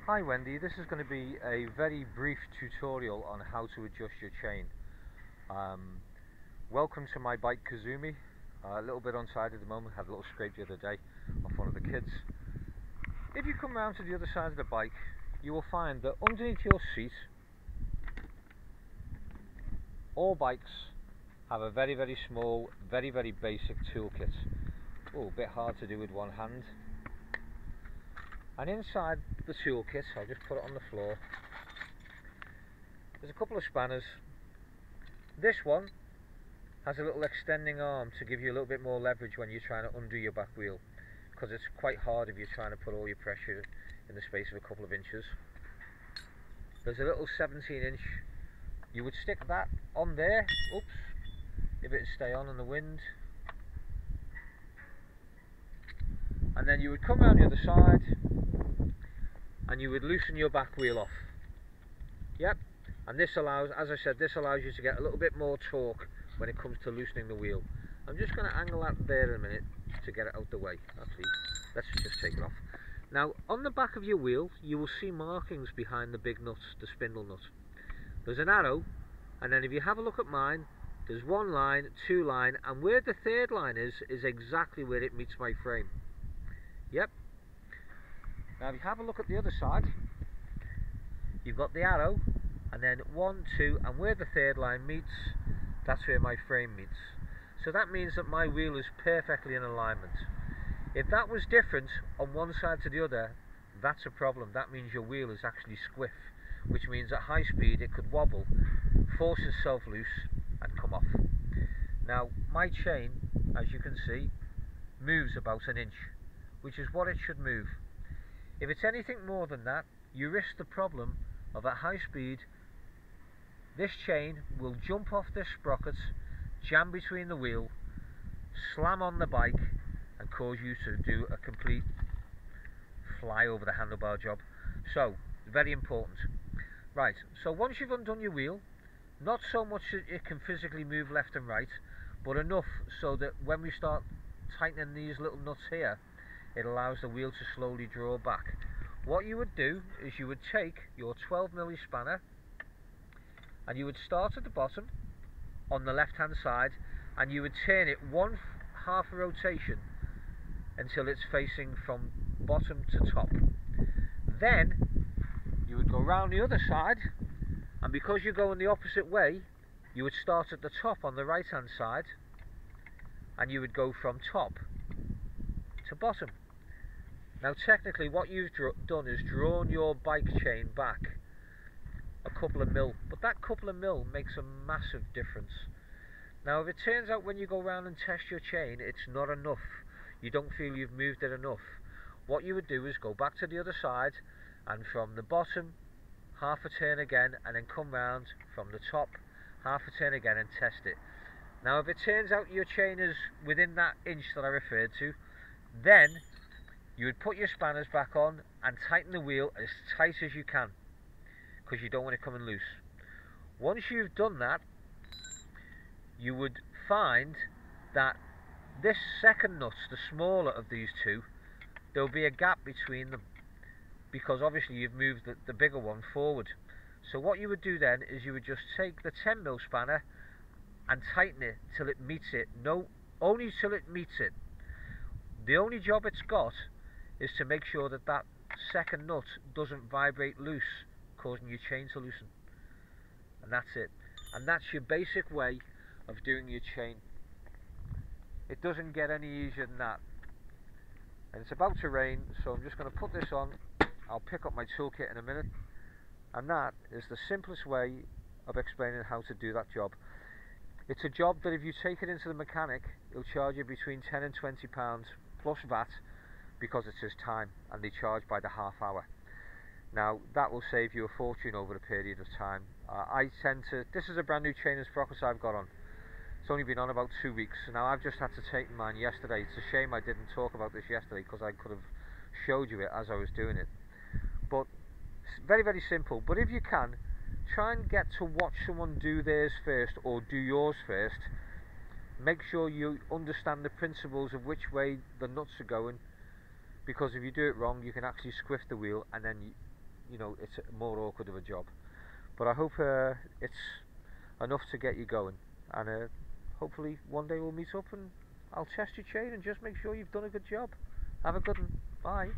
Hi Wendy, this is going to be a very brief tutorial on how to adjust your chain. Welcome to my bike Kazumi. A little bit untied at the moment, had a little scrape the other day off one of the kids. If you come round to the other side of the bike, you will find that underneath your seat, all bikes have a very small, very basic toolkit. Oh, a bit hard to do with one hand. And inside the toolkit, I'll just put it on the floor, there's a couple of spanners. This one has a little extending arm to give you a little bit more leverage when you're trying to undo your back wheel, because it's quite hard if you're trying to put all your pressure in the space of a couple of inches. There's a little 17-inch. You would stick that on there, oops, if it'd stay on in the wind, and then you would come around the other side and you would loosen your back wheel off. Yep, and this allows, as I said, this allows you to get a little bit more torque when it comes to loosening the wheel. I'm just going to angle that there in a minute to get it out the way. Actually, let's just take it off. Now, on the back of your wheel, you will see markings behind the big nut, the spindle nut. There's an arrow, and then if you have a look at mine, there's one line, two line, and where the third line is exactly where it meets my frame. Yep. Now if you have a look at the other side, you've got the arrow, and then 1, 2, and where the third line meets, that's where my frame meets. So that means that my wheel is perfectly in alignment. If that was different on one side to the other, that's a problem. That means your wheel is actually squiff, which means at high speed it could wobble, force itself loose, and come off. Now my chain, as you can see, moves about an inch, which is what it should move. If it's anything more than that, you risk the problem of at high speed, this chain will jump off this sprocket, jam between the wheel, slam on the bike, and cause you to do a complete fly over the handlebar job. So, very important. Right, so once you've undone your wheel, not so much that it can physically move left and right, but enough so that when we start tightening these little nuts here, it allows the wheel to slowly draw back. What you would do is you would take your 12mm spanner and you would start at the bottom on the left hand side, and you would turn it one half a rotation until it's facing from bottom to top. Then you would go round the other side, and because you're going the opposite way, you would start at the top on the right hand side and you would go from top to bottom. Now technically what you've done is drawn your bike chain back a couple of mil, but that couple of mil makes a massive difference. Now if it turns out when you go around and test your chain it's not enough, you don't feel you've moved it enough, what you would do is go back to the other side and from the bottom half a turn again, and then come round from the top half a turn again and test it. Now if it turns out your chain is within that inch that I referred to, then you would put your spanners back on and tighten the wheel as tight as you can, because you don't want it coming loose. Once you've done that, you would find that this second nut, the smaller of these two, there will be a gap between them, because obviously you've moved the bigger one forward. So what you would do then is you would just take the 10mm spanner and tighten it till it meets it. No, only till it meets it. The only job it's got is to make sure that that second nut doesn't vibrate loose, causing your chain to loosen. And that's it. And that's your basic way of doing your chain. It doesn't get any easier than that. And it's about to rain, so I'm just going to put this on. I'll pick up my toolkit in a minute. And that is the simplest way of explaining how to do that job. It's a job that if you take it into the mechanic, he'll charge you between £10 and £20 plus VAT, because it's his time and they charge by the half hour. Now that will save you a fortune over a period of time. This is a brand new chain and sprockets I've got on. It's only been on about 2 weeks. Now I've just had to take mine yesterday. It's a shame I didn't talk about this yesterday, because I could have showed you it as I was doing it. But it's very simple. But if you can, try and get to watch someone do theirs first or do yours first. Make sure you understand the principles of which way the nuts are going, because if you do it wrong you can actually squiff the wheel and then you know, it's more awkward of a job. But I hope it's enough to get you going, and hopefully one day we'll meet up and I'll test your chain and just make sure you've done a good job. Have a good one. Bye.